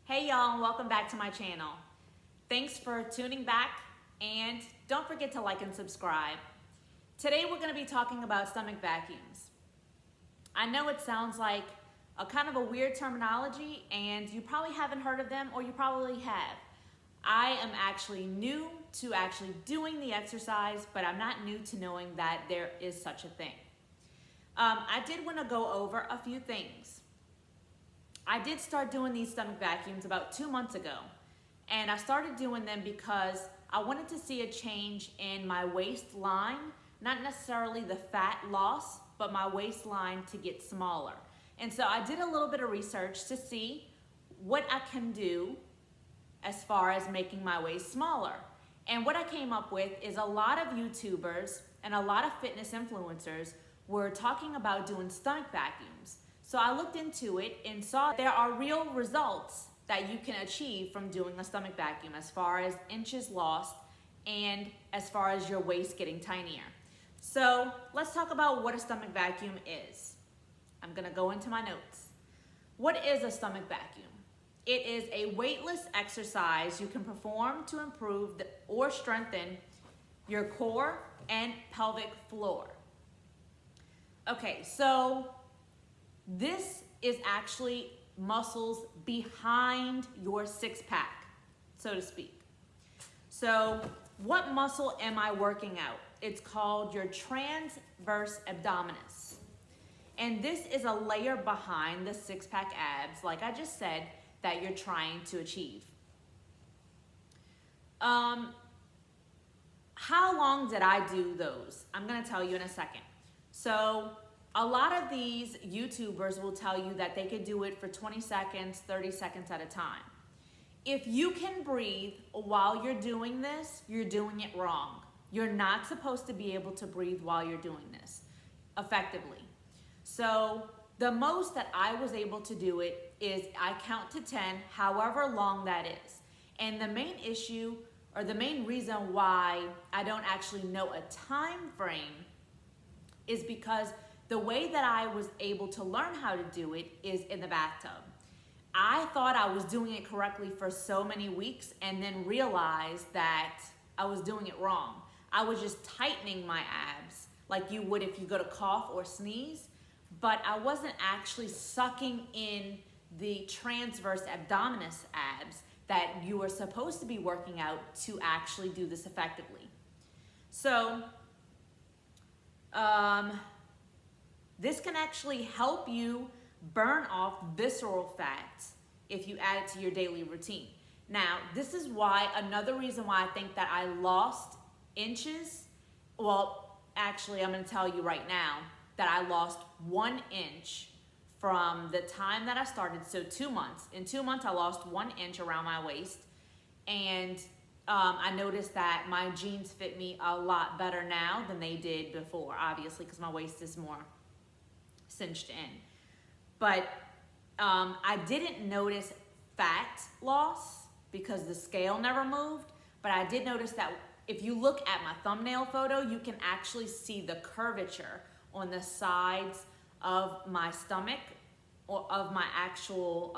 Hey y'all, and welcome back to my channel. Thanks for tuning back, and don't forget to like and subscribe. Today we're going to be talking about stomach vacuums. I know it sounds like a kind of a weird terminology, and you probably haven't heard of them, or you probably have. I am actually new to actually doing the exercise, but I'm not new to knowing that there is such a thing. I did want to go over a few things. I did start doing these stomach vacuums about 2 months ago, and I started doing them because I wanted to see a change in my waistline, not necessarily the fat loss, but my waistline to get smaller. And so I did a little bit of research to see what I can do as far as making my waist smaller. And what I came up with is a lot of YouTubers and a lot of fitness influencers were talking about doing stomach vacuums. So I looked into it and saw there are real results that you can achieve from doing a stomach vacuum as far as inches lost and as far as your waist getting tinier. So let's talk about what a stomach vacuum is. I'm gonna go into my notes. What is a stomach vacuum? It is a weightless exercise you can perform to improve or strengthen your core and pelvic floor. Okay, so this is actually muscles behind your six pack, so to speak. So what muscle am I working out? It's called your transverse abdominis. And this is a layer behind the six pack abs, like I just said, that you're trying to achieve. How long did I do those? I'm gonna tell you in a second. So a lot of these YouTubers will tell you that they could do it for 20 seconds, 30 seconds at a time. If you can breathe while you're doing this, you're doing it wrong. You're not supposed to be able to breathe while you're doing this effectively. So the most that I was able to do it is I count to 10, however long that is. And the main issue, or the main reason why I don't actually know a time frame, is because the way that I was able to learn how to do it is in the bathtub. I thought I was doing it correctly for so many weeks and then realized that I was doing it wrong. I was just tightening my abs like you would if you go to cough or sneeze, but I wasn't actually sucking in the transverse abdominis abs that you are supposed to be working out to actually do this effectively. So, this can actually help you burn off visceral fats if you add it to your daily routine. Now, this is why, another reason why I think that I lost inches, well, actually, I'm gonna tell you right now that I lost 1 inch from the time that I started, so 2 months. In 2 months, I lost 1 inch around my waist, and I noticed that my jeans fit me a lot better now than they did before, obviously, because my waist is more cinched in. But I didn't notice fat loss because the scale never moved, but I did notice that if you look at my thumbnail photo, you can actually see the curvature on the sides of my stomach, or of my actual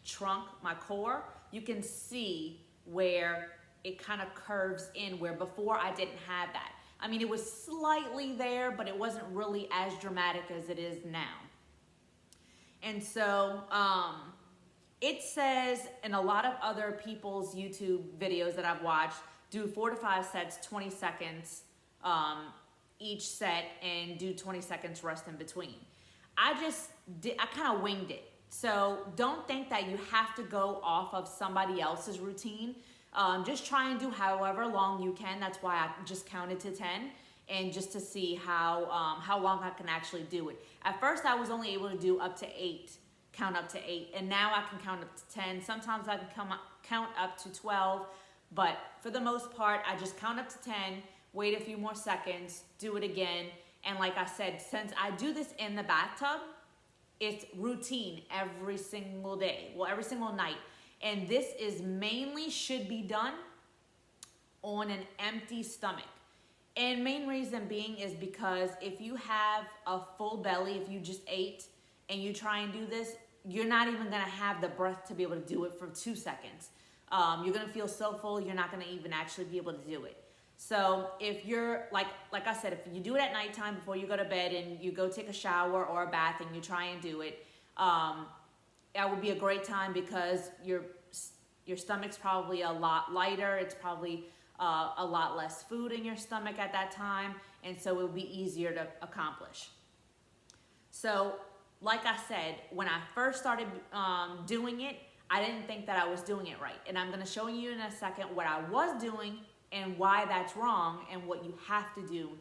trunk, my core. You can see where it kind of curves in, where before I didn't have that. I mean, it was slightly there, but it wasn't really as dramatic as it is now. And so it says in a lot of other people's YouTube videos that I've watched, do 4 to 5 sets, 20 seconds each set, and do 20 seconds rest in between. I kind of winged it. So don't think that you have to go off of somebody else's routine. Just try and do however long you can. That's why I just counted to 10, and just to see how long I can actually do it. At first, I was only able to do up to 8, count up to 8, and now I can count up to 10. Sometimes I can count up to 12, but for the most part, I just count up to 10, wait a few more seconds, do it again. And like I said, since I do this in the bathtub, it's routine every single day, well, every single night. And this is mainly should be done on an empty stomach. And main reason being is because if you have a full belly, if you just ate and you try and do this, you're not even gonna have the breath to be able to do it for 2 seconds. You're gonna feel so full, you're not gonna even actually be able to do it. So if you're, like I said, if you do it at nighttime before you go to bed and you go take a shower or a bath and you try and do it, that would be a great time because your stomach's probably a lot lighter. It's probably a lot less food in your stomach at that time, and so it would be easier to accomplish. So, like I said, when I first started doing it, I didn't think that I was doing it right. And I'm gonna show you in a second what I was doing and why that's wrong and what you have to do.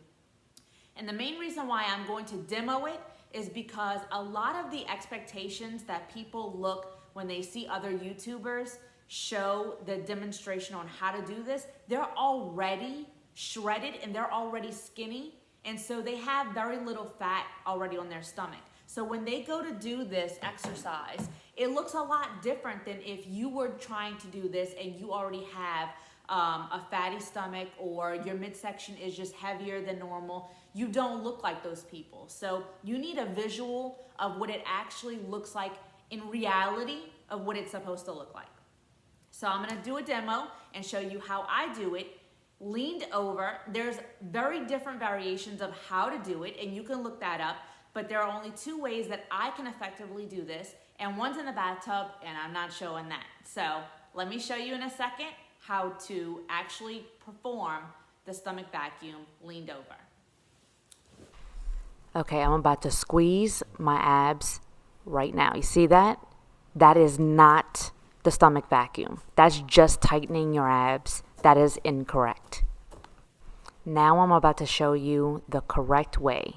And the main reason why I'm going to demo it is because a lot of the expectations that people look when they see other YouTubers show the demonstration on how to do this, they're already shredded and they're already skinny. And so they have very little fat already on their stomach. So when they go to do this exercise, it looks a lot different than if you were trying to do this and you already have a fatty stomach or your midsection is just heavier than normal. You don't look like those people. So you need a visual of what it actually looks like in reality of what it's supposed to look like. So I'm gonna do a demo and show you how I do it leaned over. There's very different variations of how to do it, and you can look that up, but there are only 2 ways that I can effectively do this, and one's in the bathtub, and I'm not showing that. So let me show you in a second how to actually perform the stomach vacuum leaned over. Okay, I'm about to squeeze my abs right now. You see that? That is not the stomach vacuum. That's just tightening your abs. That is incorrect. Now I'm about to show you the correct way.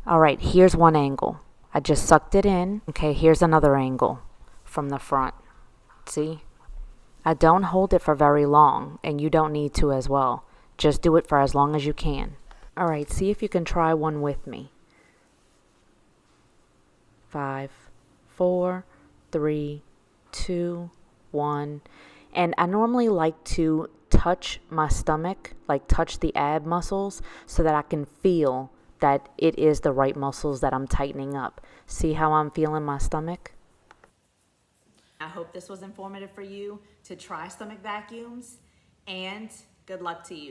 All right, here's one angle. I just sucked it in. Okay, here's another angle from the front. See? I don't hold it for very long, and you don't need to as well. Just do it for as long as you can. All right, see if you can try one with me. 5, 4, 3, 2, 1. And I normally like to touch my stomach, like touch the ab muscles, so that I can feel that it is the right muscles that I'm tightening up. See how I'm feeling my stomach? I hope this was informative for you to try stomach vacuums, and good luck to you.